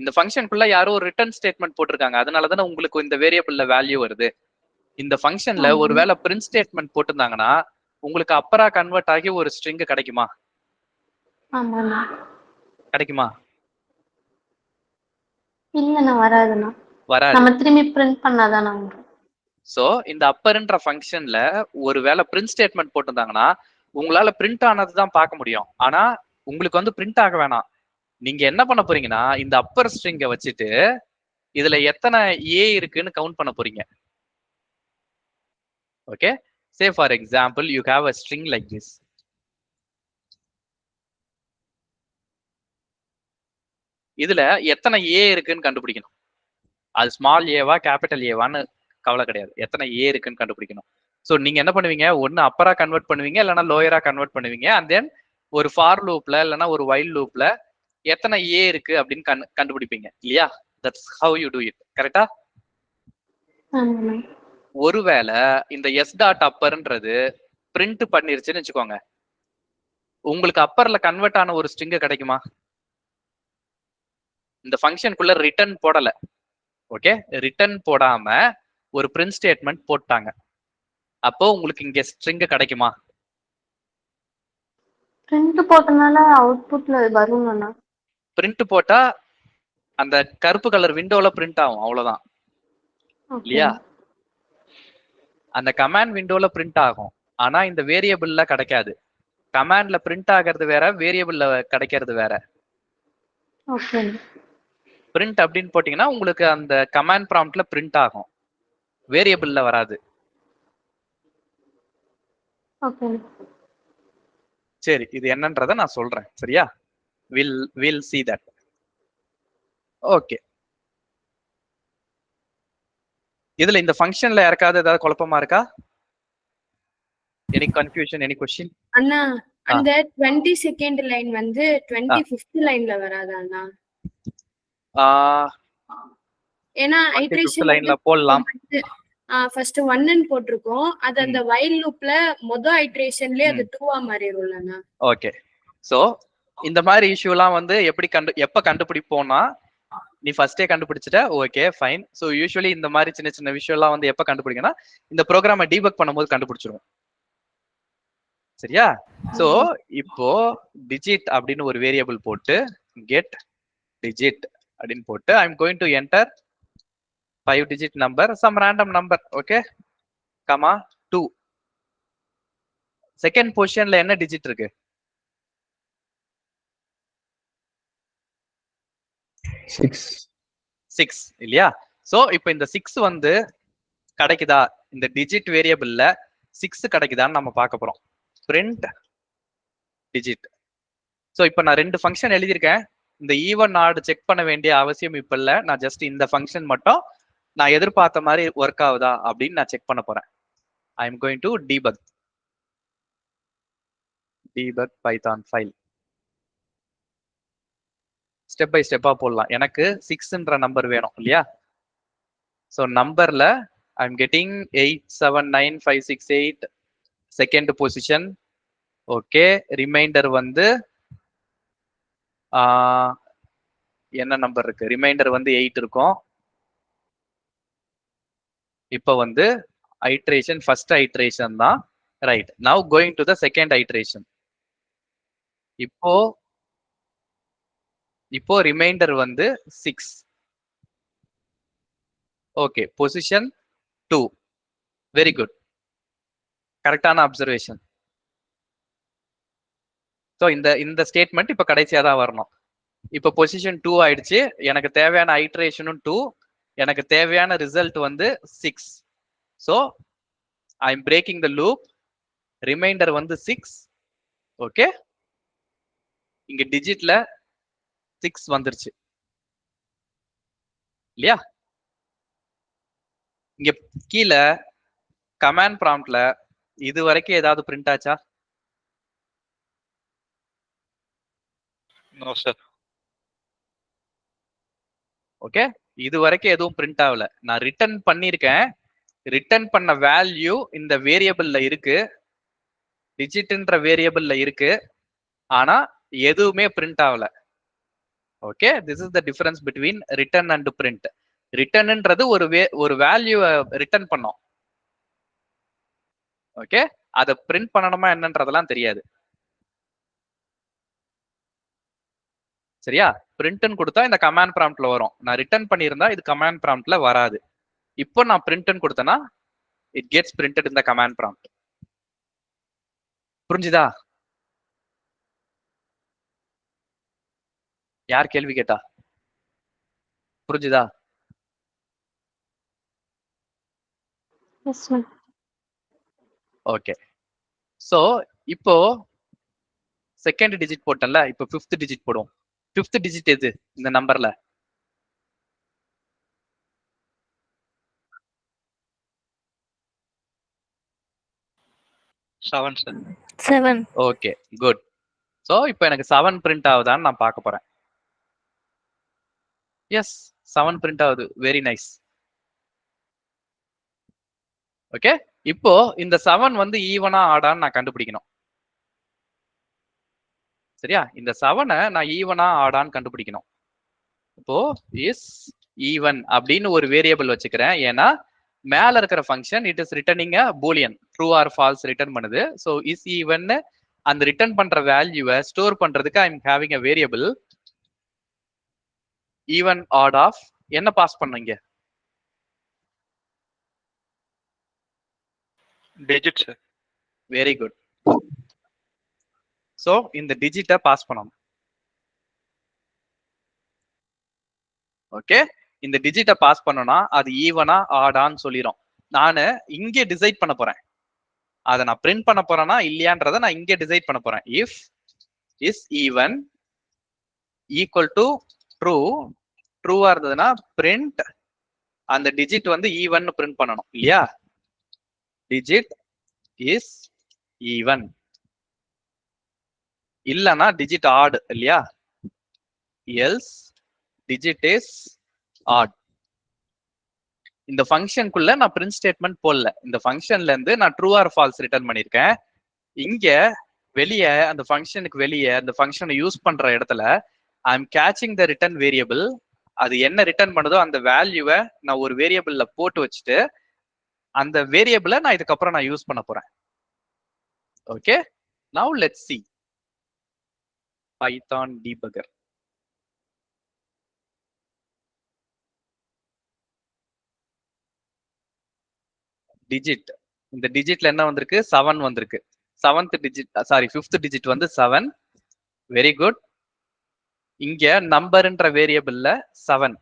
இந்த ஃபங்க்ஷனுக்குள்ள யாரோ ஒரு ரிட்டர்ன் ஸ்டேட்மெண்ட் போட்டிருக்காங்க, அதனால தானே உங்களுக்கு இந்த வேரியபிள்ல வேல்யூ வருது. இந்த ஃபங்க்ஷன்ல ஒருவேளை பிரிண்ட் ஸ்டேட்மெண்ட் போட்டிருந்தாங்கன்னா உங்களுக்கு அப்பரா கன்வெர்ட் ஆகி ஒரு ஸ்ட்ரிங் கிடைக்குமா? ஆமாண்ணா. கிடைக்குமா? இல்லண்ணா வராதுண்ணா. வராது. நம்ம திரும்பி பிரிண்ட் பண்ணாதானா வரும். சோ இந்த அப்பர்ன்ற ஃபங்க்ஷன்ல ஒருவேளை பிரிண்ட் ஸ்டேட்மெண்ட் போட்டிருந்தாங்கன்னா உங்களால பிரிண்ட் ஆனது தான் பார்க்க முடியும். ஆனா உங்களுக்கு வந்து பிரிண்ட் ஆக வேணாம். நீங்க என்ன பண்ண போறீங்கன்னா இந்த அப்பர் ஸ்ட்ரிங்கை வச்சுட்டு இதுல எத்தனை ஏ இருக்குன்னு கவுண்ட் பண்ண போறீங்க. Okay, say for example you have a string like this. இதுல எத்தனை ஏ இருக்குன்னு கண்டுபிடிக்கணும். அது ஸ்மால் ஏவா கேபிட்டல் ஏவான்னு கவலை கிடையாது, எத்தனை ஏ இருக்குன்னு கண்டுபிடிக்கணும். ஸோ நீங்க என்ன பண்ணுவீங்க, ஒன்னு அப்பரா கன்வெர்ட் பண்ணுவீங்க இல்லைன்னா லோயரா கன்வெர்ட் பண்ணுவீங்க. அண்ட் தென் ஒரு ஃபார் லூப்ல இல்லைன்னா ஒரு வைல் லூப்ல எத்தனை ஏ இருக்கு அப்படின்னு கண்டுபிடிப்பீங்க இல்லையா? That's how you do it. கரெக்டா? ஆமாண்ணா. ஒருவேளை இந்த எஸ் டாட் அப்பர்ன்றது பிரிண்ட் பண்ணிருச்சுன்னு வச்சுக்கோங்க, உங்களுக்கு அப்பர்ல கன்வெர்ட் ஆன ஒரு ஸ்ட்ரிங் கிடைக்குமா? இந்த ஃபங்க்ஷனுக்குள்ள ரிட்டர்ன் போடல. ஓகே, ரிட்டர்ன் போடாம ஒரு பிரிண்ட் ஸ்டேட்மெண்ட் போட்டாங்க, அப்போ உங்களுக்கு இங்க ஸ்ட்ரிங் கிடைக்குமா? பிரிண்ட் போட்டனால அவுட்புட்ல வரும்ண்ணா. பிரிண்ட் போட்டா அந்த கருப்பு கலர் விண்டோல பிரிண்ட் ஆகும், அவ்வளவுதான் இல்லையா? அந்த கமாண்ட் விண்டோல பிரிண்ட் ஆகும், ஆனா இந்த வேரியபிள்ல கிடைக்காது. கமாண்ட்ல பிரிண்ட் ஆகிறது வேற, வேரியபிள்ல கிடைக்கிறது வேற. ஓகே. பிரிண்ட் அப்படின்னு போட்டீங்கன்னா உங்களுக்கு அந்த கமாண்ட் ப்ராம்ப்ட்ல பிரிண்ட் ஆகும், வேரியபிள்ல வராது. ஓகே. சரி, இது என்னன்றதை நான் சொல்றேன், சரியா? Will see that. ஓகே, இதுல இந்த ஃபங்க்ஷன்ல யாருக்காவது ஏதாவது குழப்பமா இருக்கா? Any confusion, any question? அண்ணா, அந்த 22nd லைன் வந்து 25th லைன்ல வராதா அண்ணா? ஏன்னா ஐட்ரேஷன் லைன்ல போடலாம். ஃபர்ஸ்ட் 1 ன்னு போட்டுருக்கோம், அது அந்த வைல் லூப்ல மொத ஐட்ரேஷன்லயே அது 2ஆ மாறிடும்லண்ணா. ஓகே, சோ இந்த மாதிரி இஷ்யூலாம் வந்து எப்ப கண்டுபிடிப்போம்னா, நீ ஃபர்ஸ்டே கண்டுபிடிச்சிட்ட, ஓகே ஃபைன். ஸோ யூஸ்வலி இந்த மாதிரி சின்ன சின்ன விஷயம்லாம் வந்து எப்ப கண்டுபிடிக்கணும், இந்த ப்ரோக்ராமை டீபக் பண்ணும்போது கண்டுபிடிச்சிருவோம், சரியா? சோ இப்போ டிஜிட் அப்படின்னு ஒரு வேரியபிள் போட்டு கெட் டிஜிட் அப்படின்னு போட்டு ஐ am going to enter 5 digit number, some random number, okay, comma 2. Second பொசிஷன்ல என்ன டிஜிட் இருக்கு? 6 இல்லையா? சோ இப்போ இந்த 6 வந்து கிடைக்குதா, இந்த டிஜிட் வேரியபிள்ல 6 கிடைக்குதான்னு நம்ம பார்க்க போறோம். Print digit. சோ இப்போ நான் 2 ஃபங்க்ஷன் எழுதியிருக்கேன். இந்த ஈவன் ஆட் செக் பண்ண வேண்டிய அவசியம் இப்ப இல்ல. நான் ஜஸ்ட் இந்த ஃபங்க்ஷன் மட்டும் நான் எதிர்பார்த்த மாதிரி ஒர்க் ஆகுதா அப்படின்னு நான் செக் பண்ண போறேன். I am going to debug Python file. Step by ஸ்டெப்பா போடலாம். எனக்கு 6ன்ற நம்பர் வேணும் இல்லையா? ஸோ நம்பர்ல I am getting 879568 second position. Okay, remainder வந்து என்ன நம்பர் இருக்கு? ரிமைண்டர் வந்து 8 இருக்கும். இப்போ வந்து ஐட்ரேஷன் ஃபர்ஸ்ட் ஐட்ரேஷன் தான், right? Now going to the second iteration. இப்போ ரிமைண்டர் வந்து 6. Okay, position 2. வெரி குட், கரெக்டான அப்சர்வேஷன். ஸோ இந்த ஸ்டேட்மெண்ட் இப்போ கடைசியா தான் வரணும். இப்போ பொசிஷன் 2 ஆயிடுச்சு. எனக்கு தேவையான ஐட்ரேஷனும் 2, எனக்கு தேவையான ரிசல்ட் வந்து 6. So I am breaking the loop. Reminder வந்து 6. ஓகே, இங்க டிஜிட்ல 6 வந்துருச்சு இல்லையா? இங்க கீழே கமாண்ட் ப்ராம்ப்ட்ல இது வரைக்கும் ஏதாவது பிரிண்ட் ஆச்சா? No sir. ஓகே, இது வரைக்கும் எதுவும் பிரிண்ட் ஆகல. நான் ரிட்டர்ன் பண்ணிருக்கேன். ரிட்டர்ன் பண்ண வேல்யூ இந்த வேரியபிள்ல இருக்கு, டிஜிட்ன்ற வேரியபிள்ல இருக்கு, ஆனா எதுவுமே பிரிண்ட் ஆகல. Okay, this is the difference between return and print. ரிட்டர்ன்ன்றது ஒரு வேல்யூவை ரிட்டர்ன் பண்ணோம். ஓகே, அதை பிரிண்ட் பண்ணணுமா என்னன்றதெல்லாம் தெரியாது. சரியா? பிரிண்ட்னு கொடுத்தா இந்த கமாண்ட் ப்ராம்ப்ட்ல வரும். நான் ரிட்டர்ன் பண்ணியிருந்தா இது கமாண்ட் ப்ராம்ப்ட்ல வராது. இப்போ நான் பிரிண்ட்னு கொடுத்தேன்னா it gets printed in the command prompt. புரிஞ்சுதா? யார் கேள்வி கேட்டா? புரிஞ்சுதா? Yes ma'am. ஓகே, சோ இப்போ செகண்ட் டிஜிட் போட்டேன்ல, இப்போ 5th டிஜிட் போடுவோம். 5th டிஜிட் எது இந்த நம்பர்ல? 7 sir. 7. Okay, good. சோ இப்போ எனக்கு 7 பிரிண்ட் ஆகுதான்னு நான் பார்க்க போறேன். எஸ், 7 பிரிண்ட் ஆகுது. Very nice. ஓகே, இப்போ இந்த 7 வந்து ஈவனா ஆடான்னு நான் கண்டுபிடிக்கணும். சரியா? இந்த 7-ஐ நான் ஈவனா ஆடான்னு கண்டுபிடிக்கணும். இப்போ இஸ் ஈவன் அப்படின்னு ஒரு வேரியபிள் வச்சுக்கிறேன். ஏன்னா மேல இருக்கிற function it is returning a boolean, true or false return பண்ணுது. ஸோ இஸ் ஈவன் அந்த ரிட்டர்ன் பண்ற வேல்யூவை ஸ்டோர் பண்றதுக்கு I am having a variable even odd of என்ன பாஸ் பண்ணுங்க? Digit sir. Very good. So இந்த டிஜிட்டை பாஸ் பண்ணணும். ஓகே, இந்த டிஜிட்டை பாஸ் பண்ணோம்னா அது ஈவனா ஆடான்னு சொல்லிடும். நான் இங்கே டிசைட் பண்ண போறேன். அதை நான் பிரிண்ட் பண்ண போறேன்னா இல்லையான்றதை நான் இங்கே டிசைட் பண்ண போறேன். If is even equal to true, ட்ரூவா இருந்ததுன்னா பிரிண்ட் அந்த டிஜிட் வந்து ஈவன் பிரிண்ட் பண்ணணும் இல்லையா? Digit is even. இல்லனா டிஜிட் ஆட் இல்லையா? Else digit is odd. இந்த ஃபங்க்ஷனுக்குள்ள நான் பிரிண்ட் ஸ்டேட்மெண்ட் போடல. இந்த ஃபங்க்ஷன்ல இருந்து நான் ட்ரூ ஆர் ஃபால்ஸ் ரிட்டர்ன் பண்ணிருக்கேன். இங்க வெளியே அந்த ஃபங்க்ஷனுக்கு வெளியே அந்த ஃபங்க்ஷனை யூஸ் பண்ற இடத்துல I am caching the return variable. அது என்ன ரிட்டர்ன் பண்ணுதோ அந்த வேல்யூவை நான் ஒரு வேரியபிள்ல போட்டு வச்சுட்டு அந்த வேரியபிளை நான் இதுக்கப்புறம் நான் யூஸ் பண்ண போறேன். Okay, now let's see Python debugger. Digit, இந்த டிஜிட்ல என்ன வந்திருக்கு? 7 வந்திருக்கு. 7th digit, sorry 5th digit வந்து 7. Very good. இங்க நம்பர்ன்ற வேரியபிள்ல 7.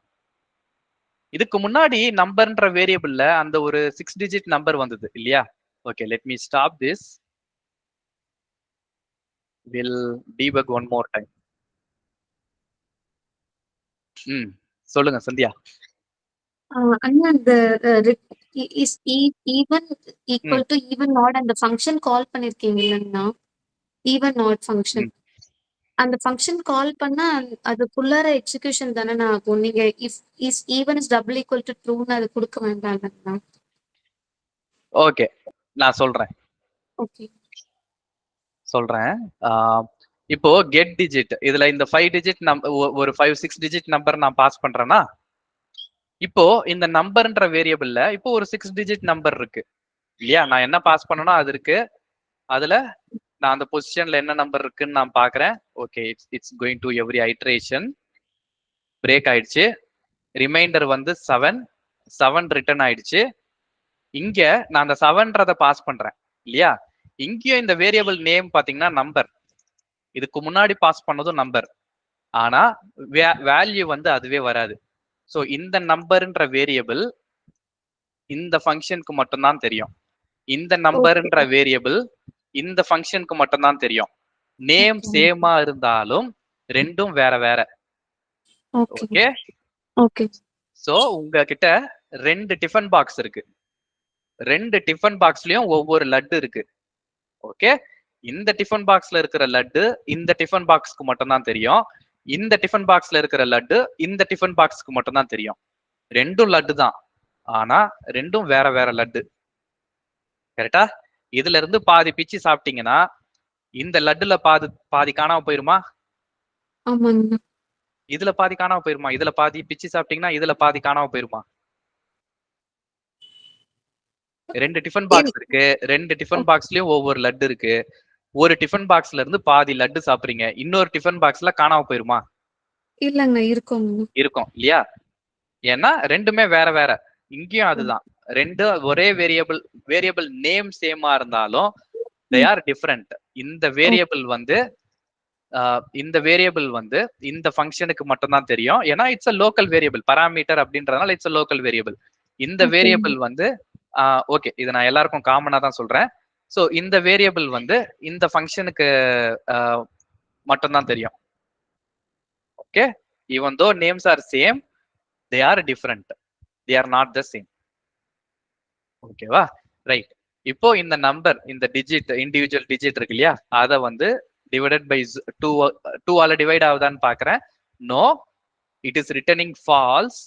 இதுக்கு முன்னாடி நம்பர்ன்ற வேரியபிள்ல அந்த ஒரு 6 டிஜிட் நம்பர் வந்தது இல்லையா? Okay, let me stop this. Will debug one more time. சொல்லுங்க சந்தியா. அண்ணா அந்த is even equal to even not அந்த ஃபங்க்ஷன் கால் பண்ணிருக்கீங்க இல்லைன்னா, ஈவன் நாட் ஃபங்க்ஷன். அந்த ஃபங்க்ஷன் கால் பண்ணா அதுக்குள்ளார எக்ஸிகியூஷன் தானே ஆகும். நீங்க if is even is double equal to ட்ரூன்னு அது கொடுக்க வேண்டாம். ஓகே, நான் சொல்றேன். ஓகே, சொல்றேன். இப்போ கெட் டிஜிட், இதுல இந்த 5 டிஜிட் ஒரு 5-6 டிஜிட் நம்பர் நான் பாஸ் பண்றேன்னா, இப்போ இந்த நம்பர்ன்ற வேரியபிள்ல இப்போ ஒரு 6 டிஜிட் நம்பர் இருக்கு இல்லையா? நான் என்ன பாஸ் பண்ணணும் அது இருக்கு. அதுல நான் அந்த பொசிஷன்ல என்ன நம்பர் இருக்குன்னு நான் பாக்குறேன். Okay, it's going to every iteration. Break ஆயிடுச்சு. ரிமைண்டர் வந்து 7 ரிட்டர்ன் ஆயிடுச்சு. இங்க நான் அந்த 7ன்றத பாஸ் பண்றேன் இல்லையா? இங்கேயும் இந்த வேரியபிள் நேம் பாத்தீங்கன்னா நம்பர். இதுக்கு முன்னாடி பாஸ் பண்ணதும் நம்பர். ஆனா வேல்யூ வந்து அதுவே வராது. ஸோ இந்த நம்பர்ன்ற வேரியபிள் இந்த ஃபங்க்ஷனுக்கு மட்டும்தான் தெரியும். இந்த நம்பர்ன்ற வேரியபிள் இந்த ஃபங்க்ஷனுக்கு மட்டும்தான் தெரியும். நேம் சேமா இருந்தாலும் ரெண்டும் வேற வேற. Okay okay. ஸோ உங்ககிட்ட 2 டிஃபன் பாக்ஸ் இருக்கு. 2 டிஃபன் பாக்ஸ்லயும் ஒவ்வொரு லட்டு இருக்கு. ஓகே, இந்த டிஃபன் பாக்ஸ்ல இருக்கிற லட்டு இந்த டிஃபன் பாக்ஸ்க்கு மட்டும்தான் தெரியும். இந்த டிஃபன் பாக்ஸ்ல இருக்கிற லட்டு இந்த டிஃபன் பாக்ஸ்க்கு மட்டும்தான் தெரியும். ரெண்டும் லட்டு தான், ஆனா ரெண்டும் வேற வேற லட்டு. கரெக்டா? இதுல இருந்து பாதி பிச்சு சாப்பிட்டீங்கன்னா இந்த லட்டுல பாதி காணாம போயிருமா? இதுல பாதி காணாம போயிருமா? இதுல பாதி பிச்சு சாப்பிட்டீங்கன்னா இதுல பாதி காணாம போயிருமா? 2 டிஃபன் பாக்ஸ் இருக்கு. 2 டிஃபன் பாக்ஸ்லயும் ஒவ்வொரு லட்டு இருக்கு. ஒரு டிஃபன் பாக்ஸ்ல இருந்து பாதி லட்டு சாப்பிடுறீங்க. இன்னொரு டிஃபன் பாக்ஸ்ல காணாம போயிருமா? இல்லங்க இருக்கும். இருக்கும் இல்லையா? ஏன்னா ரெண்டுமே வேற வேற. இங்கேயும் அதுதான். ரெண்டு ஒரே வேரியபிள் நேம் சேமா இருந்தாலும் they are different. இந்த வேரியபிள் வந்து இந்த ஃபங்க்ஷனுக்கு மட்டும் தான் தெரியும். ஏன்னா it's a local variable. Parameter அப்படின்றதுனால இட்ஸ் a லோக்கல் வேரியபிள். இந்த வேரியபிள் வந்து ஓகே, இதை நான் எல்லாருக்கும் காமனா தான் சொல்றேன். ஸோ இந்த வேரியபிள் வந்து இந்த ஃபங்க்ஷனுக்கு மட்டும் தான் தெரியும். Okay, even though names are same, they are different. They are not the same. ஓகேவா? ரைட். இப்போ இந்த நம்பர், இந்த டிஜிட், இண்டிவிஜுவல் டிஜிட் இருக்கு இல்லையா, அதை வந்து டிவைடட் பை 2 ஆல டிவைட் ஆகுதான்னு பாக்குறேன். No, it is returning false.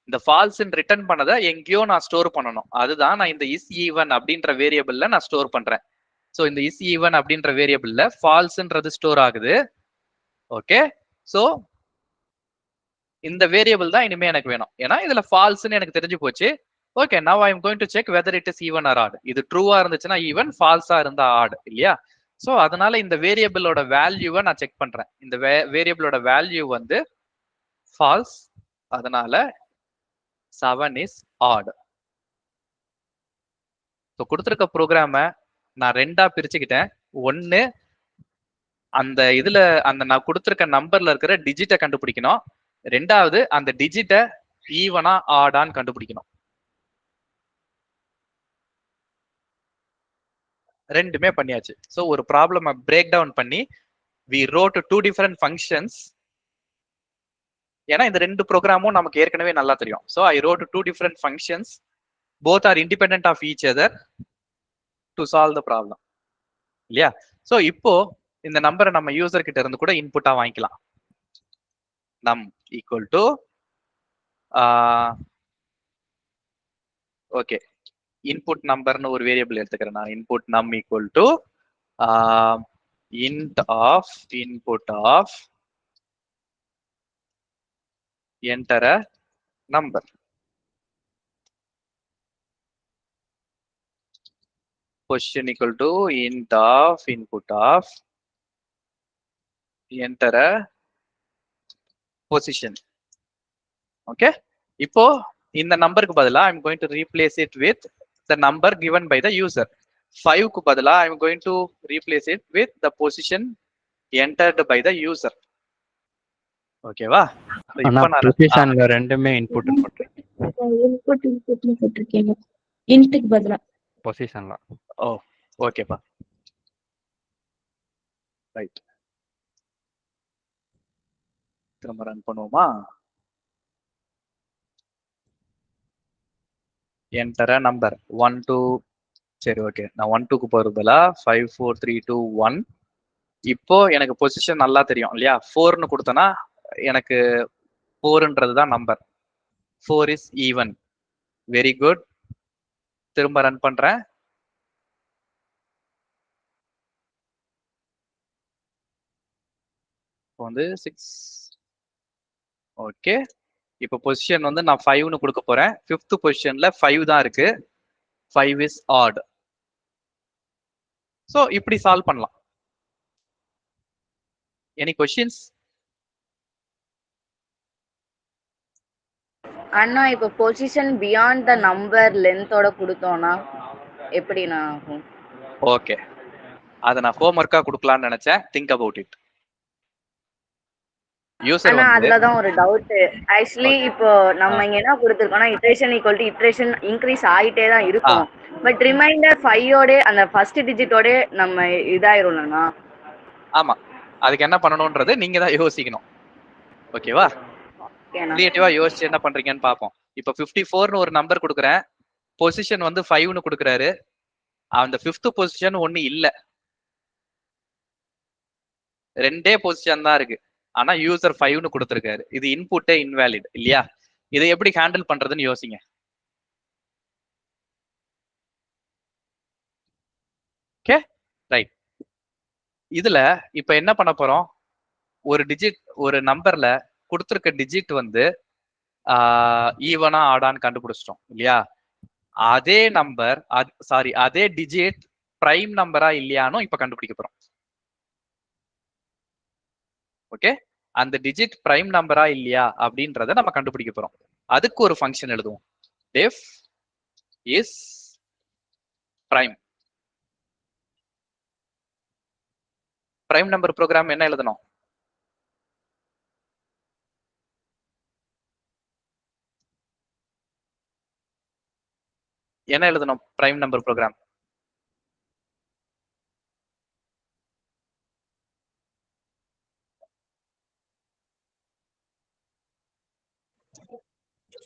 இந்த ஃபால்ஸ் ரிட்டர்ன் பண்ணதை எங்கேயோ நான் ஸ்டோர் பண்ணணும். அதுதான் நான் இந்த இஸ் ஈவன் அப்படின்ற வேரியபிள்ல நான் ஸ்டோர் பண்றேன். ஸோ இந்த இஸ் ஈவன் அப்படின்ற வேரியபிள்ல ஃபால்ஸ்ன்றது ஸ்டோர் ஆகுது. ஓகே, ஸோ இந்த வேரியபிள் தான் இனிமே எனக்கு வேணும். ஏன்னா இதுல ஃபால்ஸ்ன்னு எனக்கு தெரிஞ்சு போச்சு. Okay, now I am going to check whether it is even or odd. இது ட்ரூவா இருந்துச்சுன்னா ஈவன், ஃபால்ஸா இருந்தா ஆட் இல்லையா? ஸோ அதனால இந்த வேரியபிளோட வேல்யூவை நான் செக் பண்றேன். இந்த வேரியபிளோட வேல்யூ வந்து ஃபால்ஸ். அதனால 7 இஸ் ஆட். ஸோ கொடுத்துருக்க ப்ரோக்ராம நான் 2ஆ பிரிச்சுக்கிட்டேன். ஒன்னு அந்த இதுல அந்த நான் கொடுத்துருக்க நம்பர்ல இருக்கிற டிஜிட்டை கண்டுபிடிக்கணும். 2வது அந்த டிஜிட்டை ஈவனா ஆடான்னு கண்டுபிடிக்கணும். ரெண்டுமே பண்ணியாச்சு. ஸோ ஒரு ப்ராப்ளமை பிரேக் டவுன் பண்ணி we wrote 2 different functions. ஏன்னா இந்த 2 ப்ரோக்ராமும் நமக்கு ஏற்கனவே நல்லா தெரியும். So I wrote 2 different functions. Both are independent of each other to solve the problem. இல்லையா? ஸோ இப்போ இந்த நம்பரை நம்ம யூசர் கிட்ட இருந்து கூட இன்புட்டா வாங்கிக்கலாம். num equal to okay, input நம்பர்னு ஒரு வேரியபிள் எடுத்துக்கிறேன் நான். Input num equal to int of input of enter a number. Position equal to int of input of enter a position. Okay, இப்போ இந்த நம்பருக்கு பதிலா I'm going to replace it with the number given by the user. 5க்கு பதிலா I'm going to replace it with the position entered by the user. ஓகேவா? ஆனா பொசிஷன்ல ரெண்டுமே input போட்டிருக்கீங்க இன்ட்டுக்கு பதிலா பொசிஷன்ல. ஓ ஓகேப்பா, ரைட். திரும்ப ரன் பண்ணுவோமா? Enter number 1 2. சரி, ஓகே, நான் 1 2க்கு போறதுல 5 4 3 2 1. இப்போ எனக்கு பொசிஷன் நல்லா தெரியும் இல்லையா? 4ன்னு கொடுத்தனா எனக்கு 4ன்றது தான் number. 4 is even. Very good. திரும்ப ரன் பண்றேன். வந்து 6. ஓகே, இப்போ பொசிஷன் வந்து நான் 5ன்னு கொடுக்க போறேன். 5th பொசிஷன்ல 5 தான் இருக்கு. 5 இஸ் ஆட். ஸோ இப்படி சால்வ் பண்ணலாம். Any questions? அண்ணா இப்போ பொசிஷன் பியாண்ட் த நம்பர் லென்த்தோட கொடுத்தோம்னா எப்படிண்ணா ஆகும்? ஓகே, அதை நான் ஹோம்ஒர்க்கா கொடுக்கலாம்னு நினைச்சேன். Think about it. யூசர் ஆனா வந்து அதுலதான் ஒரு டவுட். ஆக்சுவலி இப்போ நம்ம இங்க என்ன கொடுத்துருக்கோம்னா iteration equal to iteration increase ஆயிட்டே தான் இருக்கும். பட் ரிமைண்டர் 5ஓட அந்த ஃபர்ஸ்ட் டிஜிட்டோட நம்ம இதாயிரும்லண்ணா. ஆமா, அதுக்கு என்ன பண்ணணும்ன்றது நீங்க தான் யோசிக்கணும். ஓகேவா? கிரியேட்டிவா யோசிச்சு என்ன பண்றீங்கன்னு பாப்போம். இப்போ 54ன்னு ஒரு நம்பர் கொடுக்குறேன். பொசிஷன் வந்து 5ன்னு கொடுக்குறாரு. அந்த 5th பொசிஷன் ஒண்ணு இல்ல, 2 பொசிஷன் தான் இருக்கு. ஆனா யூசர் 5ன்னு கொடுத்துருக்காரு. இது இன்புட்டே இன்வாலிட் இல்லையா? இதை எப்படி ஹேண்டில் பண்றதுன்னு யோசிங்க. Okay, right. இதுல இப்ப என்ன பண்ண போறோம்? ஒரு டிஜிட், ஒரு நம்பர்ல கொடுத்துருக்க டிஜிட் வந்து ஈவனா ஆடான்னு கண்டுபிடிச்சிட்டோம் இல்லையா? அதே நம்பர் அதே டிஜிட் பிரைம் நம்பரா இல்லையானோ இப்ப கண்டுபிடிக்க போறோம். ஓகே, அந்த டிஜிட் பிரைம் நம்பரா இல்லையா அப்படின்றத நம்ம கண்டுபிடிக்க போறோம். அதுக்கு ஒரு ஃபங்க்ஷன் எழுதுவோம். Def is prime. Prime number program என்ன எழுதணும்? என்ன எழுதணும் பிரைம் நம்பர் ப்ரோக்ராம்?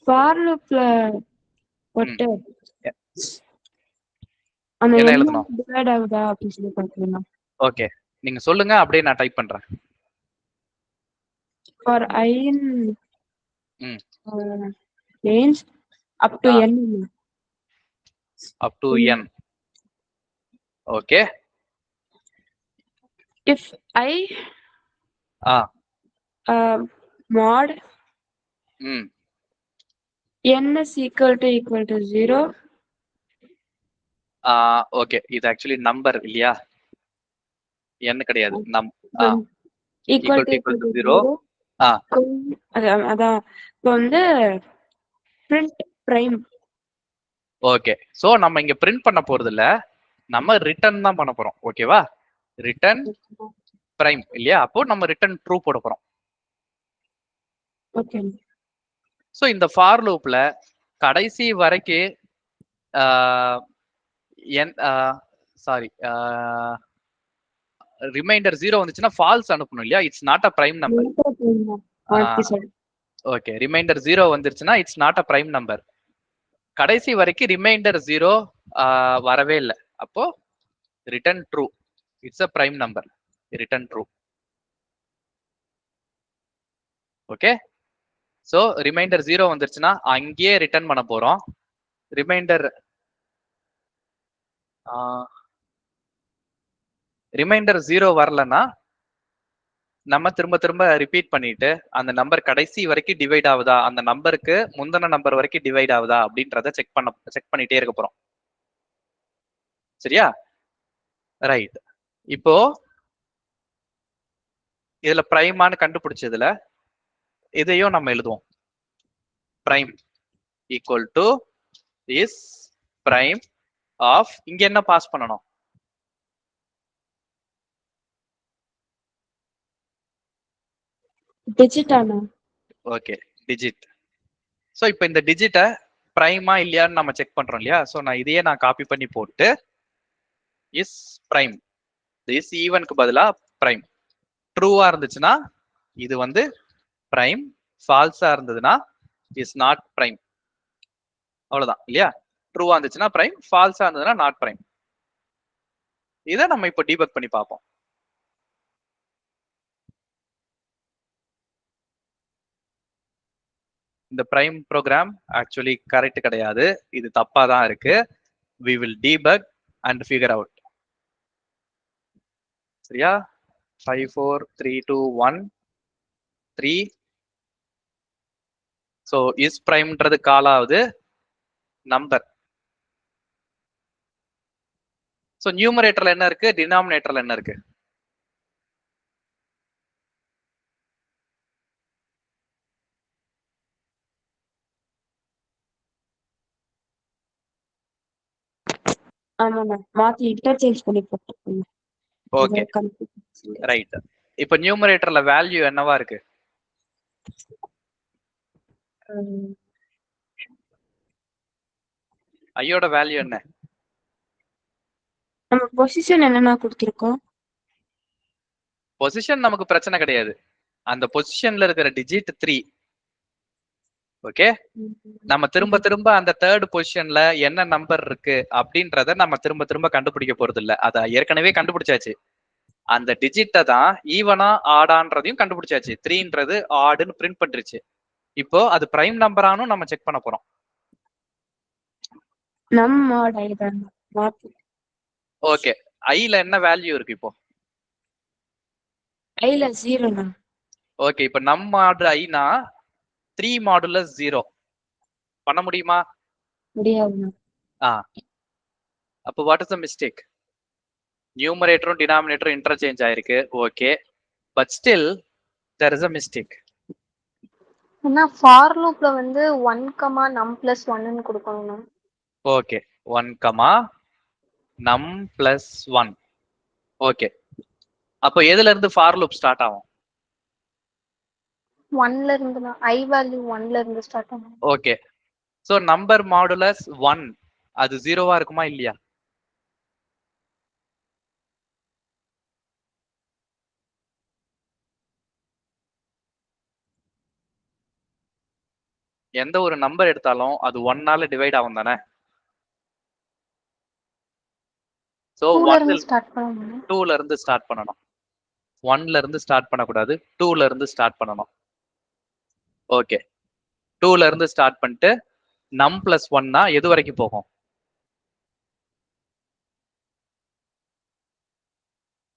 ஃபார் லூப்ல போட்டு அந்த என்ன என்ன எழுதணும்? டிவைட் ஆகுதா அப்படின்னு சொல்லி பார்க்கணும். ஓகே, நீங்க சொல்லுங்க, அப்படியே நான் டைப் பண்றேன். For I in range up to n. Up to n. Okay. If I mod n is equal to 0. Okay, இது ஆக்சுவலி நம்பர் இல்லையா? n கிடையாது. equal to 0. அதான் இப்போ வந்து print prime. ஓகே, சோ நம்ம இங்க பிரிண்ட் பண்ண போறது இல்ல, நம்ம ரிட்டர்ன் தான் பண்ண போறோம். ஓகேவா? ரிட்டர்ன் பிரைம் இல்லையா? அப்போ நம்ம ரிட்டர்ன் ட்ரூ போட போறோம். ஓகே, சோ இந்த ஃபார் லூப்ல கடைசி வரைக்கும் ரிமைண்டர் 0 வந்துச்சுன்னா ஃபால்ஸ் அனுப்பணும் இல்லையா? It's not a prime number. Okay, reminder 0 வந்துருச்சுன்னா it's not a prime number. கடைசி வரைக்கும் ரிமைண்டர் 0 வரவே இல்லை, அப்போ return true. It's a prime number, return true. Okay, so reminder 0 வந்துருச்சுன்னா அங்கேயே ரிட்டர்ன் பண்ண போறோம். ரிமைண்டர் 0 வரலன்னா நம்ம திரும்ப திரும்ப ரிப்பீட் பண்ணிட்டு அந்த நம்பர் கடைசி வரைக்கும் டிவைட் ஆகுதா, அந்த நம்பருக்கு முந்தின நம்பர் வரைக்கும் டிவைட் ஆகுதா அப்படின்றத செக் பண்ணிட்டே இருக்க போறோம். சரியா? ரைட். இப்போ இதுல பிரைமான்னு கண்டுபிடிச்சதுல இதையும் நம்ம எழுதுவோம். Prime equal to is prime of, இங்க என்ன பாஸ் பண்ணணும்? டிஜிட் ஆனா? Okay, digit. சோ இப்போ இந்த டிஜிட்டை பிரைமா இல்லையான்னு நம்ம செக் பண்றோம் இல்லையா? சோ நான் இதையே காப்பி பண்ணி போட்டு இஸ் பிரைம், இஸ் ஈவனுக்கு பதிலா பிரைம். ட்ரூவா இருந்துச்சுன்னா இது வந்து பிரைம், ஃபால்ஸா இருந்ததுன்னா இஸ் நாட் பிரைம். அவ்வளவுதான் இல்லையா? ட்ரூவா இருந்துச்சுன்னா பிரைம், ஃபால்ஸா இருந்ததுன்னா நாட் பிரைம். இதை நம்ம இப்போ டீபக் பண்ணி பார்ப்போம். இந்த பிரைம் ப்ரோக்ராம் ஆக்சுவலி கரெக்ட் கிடையாது, இது தப்பா தான் இருக்கு. we will debug and figure out. சரியா? 5 4 3 2 1 3. so is primeன்றது காலாவது நம்பர். so நியூமரேட்டர்ல என்ன இருக்கு, டினாமினேட்டர்ல என்ன இருக்கு? ஆமாண்ணா, மாத்தி இன்டர்சேஞ்ச் பண்ணி போட்டுருக்கேன். Okay, right. இப்போ நியூமரேட்டர்ல வேல்யூ என்னவா இருக்கு? ஐயோட வேல்யூ என்ன? நம்ம பொசிஷன் என்னன்னா கொடுத்திருக்கோம். பொசிஷன் நமக்கு பிரச்சனை கிடையாது, அந்த பொசிஷன்ல இருக்கிற டிஜிட் 3. ஓகே, நம்ம திரும்ப திரும்ப அந்த தேர்ட் பொசிஷன்ல என்ன நம்பர் இருக்கு அப்படின்றத நம்ம திரும்ப திரும்ப கண்டுபிடிக்க போறது இல்ல, அத ஏற்கனவே கண்டுபிடிச்சாச்சு. அந்த டிஜிட்டை தான் ஈவனா ஆடான்றதையும் கண்டுபிடிச்சாச்சு. 3ன்றது ஆடுன்னு பிரிண்ட் பண்ணிருச்சு. இப்போ அது பிரைம் நம்பரானும் நம்ம செக் பண்ண போறோம். ஓகே, ஐல என்ன வேல்யூ இருக்கு? இப்போ ஐல 0. ஓகே, இப்ப நம் மாடு ஐனா 3 மாடுலஸ் 0 பண்ண முடியுமா? முடியாது. அப்போ வாட் இஸ் த மிஸ்டேக்? நியூமரேட்டரும் டினாமினேட்டரும் இன்டர்சேஞ்ச் ஆயிருக்கு. Okay, but still there is a mistake. ஏன்னா ஃபார் லூப்ல வந்து 1, நம் பிளஸ் 1ன்னு கொடுக்கணும்னா. ஓகே, 1, நம் பிளஸ் 1. ஓகே, அப்போ எதுல இருந்து ஃபார் லூப் ஸ்டார்ட் ஆகும்? 1ல இருந்து ஐ வேல்யூ 1ல இருந்து ஸ்டார்ட் ஆகும். ஓகே, சோ நம்பர் மாடுலஸ் 1 அது 0வா இருக்குமா இல்லையா? எந்த ஒரு நம்பர் எடுத்தாலும் அது 1ஆல டிவைட் ஆகும் தானே? சோ 2ல இருந்து ஸ்டார்ட் பண்ணணும். 2ல இருந்து ஸ்டார்ட் பண்ணணும். 1ல இருந்து ஸ்டார்ட் பண்ணக்கூடாது, 2ல இருந்து ஸ்டார்ட் பண்ணணும். ஓகே, 2ல இருந்து ஸ்டார்ட் பண்ணிட்டு நம் பிளஸ் 1னா எது வரைக்கும் போகும்?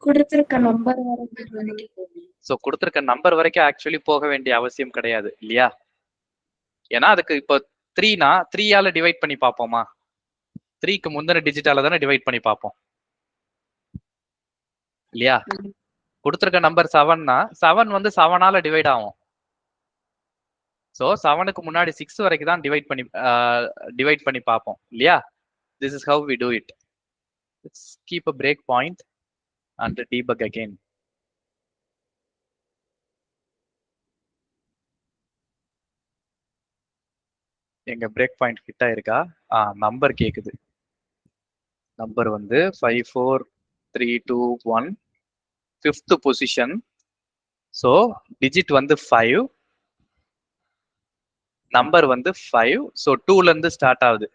கொடுத்திருக்க நம்பர் வரைக்கும். சோ கொடுத்திருக்க நம்பர் வரைக்கும் ஆக்சுவலி போக வேண்டிய அவசியம் கிடையாது இல்லையா? ஏன்னா அதுக்கு இப்போ 3னா 3ஆல டிவைட் பண்ணி பார்ப்போமா? 3க்கு முந்தின டிஜிட்டால தானே டிவைட் பண்ணி பார்ப்போம் இல்லையா? கொடுத்திருக்க நம்பர் 7னா 7 வந்து 7ஆல டிவைட் ஆகும். சோ 7க்கு முன்னாடி 6 வரைக்கும் தான் டிவைட் பண்ணி பார்ப்போம் இல்லையா? This is how we do it. Let's keep a break point and debug again. எங்க பிரேக் பாயிண்ட் கிட்ட இருக்கா? நம்பர் கேக்குது. நம்பர் வந்து 54321 5th பொசிஷன். சோ டிஜிட் வந்து 5, நம்பர் வந்து 5. சோ 2ல இருந்து ஸ்டார்ட் ஆகுது.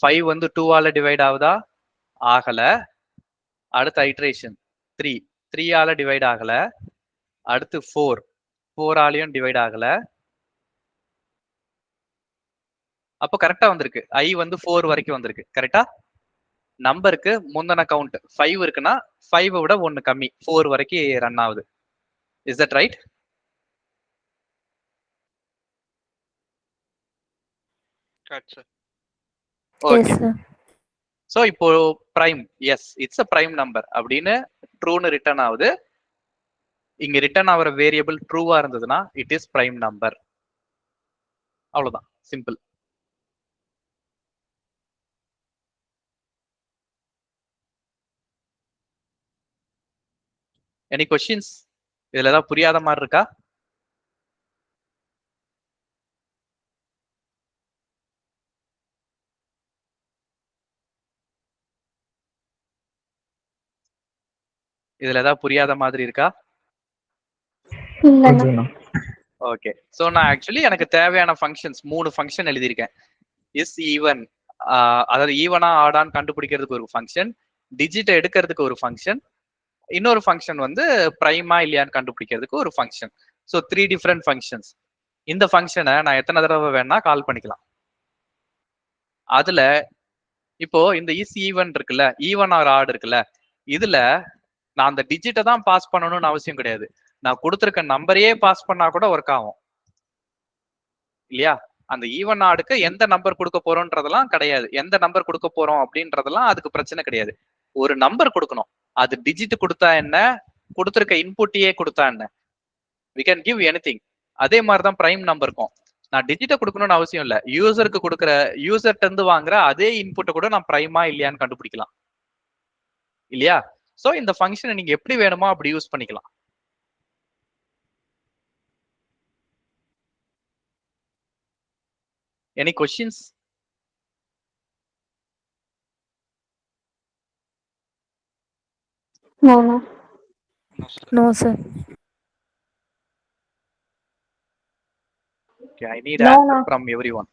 5 வந்து 2ஆல டிவைட் ஆகுதா? ஆகல. அடுத்த ஐட்ரேஷன் 3, 3ஆல டிவைட் ஆகல. அடுத்து 4, 4ஆலையும் டிவைட் ஆகல. அப்போ கரெக்டா வந்திருக்கு. ஐ வந்து 4 வரைக்கும் வந்திருக்கு. கரெக்டா? நம்பருக்கு முந்தின கவுண்ட் 5 இருக்குன்னா 5 விட 1 கம்மி, 4 வரைக்கும் ரன் ஆகுது. Is that right? Correct sir. Okay, so இப்போ prime, yes it's a prime number அப்படின்னு ட்ரூன்னு ரிட்டர்ன் ஆகுது. இங்க ரிட்டர்ன் ஆகிற வேரியபிள் ட்ரூவா இருந்ததுன்னா இட் இஸ் பிரைம் நம்பர். அவ்வளவுதான், சிம்பிள். Any questions? இதுல ஏதாவது புரியாத மாதிரி இருக்கா? இதுல ஏதாவது புரியாத மாதிரி இருக்கா? ஓகே, சோ நான் ஆக்சுவலி எனக்கு தேவையான ஃபங்க்ஷன்ஸ் 3 ஃபங்க்ஷன் எழுதியிருக்கேன். இஸ் ஈவன், அதாவது ஈவனா ஆடான்னு கண்டுபிடிக்கிறதுக்கு ஒரு ஃபங்க்ஷன், டிஜிட் எடுக்கிறதுக்கு ஒரு ஃபங்க்ஷன், இன்னொரு ஃபங்க்ஷன் வந்து பிரைமா இல்லையான்னு கண்டுபிடிக்கிறதுக்கு ஒரு ஃபங்க்ஷன். So 3 different functions. இந்த ஃபங்க்ஷனை நான் எத்தனை தடவை வேணா கால் பண்ணிக்கலாம். அதுல இப்போ இந்த இஸ் ஈவன் இருக்குல்ல, ஈவன் ஆர் ஆட் இருக்குல்ல, இதுல நான் அந்த டிஜிட்டை தான் பாஸ் பண்ணணும்னு அவசியம் கிடையாது. நான் கொடுத்துருக்க நம்பரையே பாஸ் பண்ணா கூட ஒர்க் ஆகும் இல்லையா? அந்த ஈவன் ஆடுக்கு எந்த நம்பர் கொடுக்க போறோம்ன்றதெல்லாம் கிடையாது. எந்த நம்பர் கொடுக்க போறோம் அப்படின்றதெல்லாம் அதுக்கு பிரச்சனை கிடையாது. ஒரு நம்பர் கொடுக்கணும். அது டிஜிட் கொடுத்தா என்ன, கொடுத்துருக்க இன்புட்டையே கொடுத்தா என்ன, we can give anything. அதே மாதிரிதான் பிரைம் நம்பருக்கும். நான் டிஜிட்டை கொடுக்கணும்னு அவசியம் இல்லை. யூசருக்கு கொடுக்குற, யூசர்ட்ட இருந்து வாங்குற அதே இன்புட்டை கூட நான் பிரைமா இல்லையான்னு கண்டுபிடிக்கலாம் இல்லையா? சோ இந்த ஃபங்க்ஷனை நீங்க எப்படி வேணுமோ அப்படி யூஸ் பண்ணிக்கலாம். Any questions? No, sir. Okay, I need answer from everyone.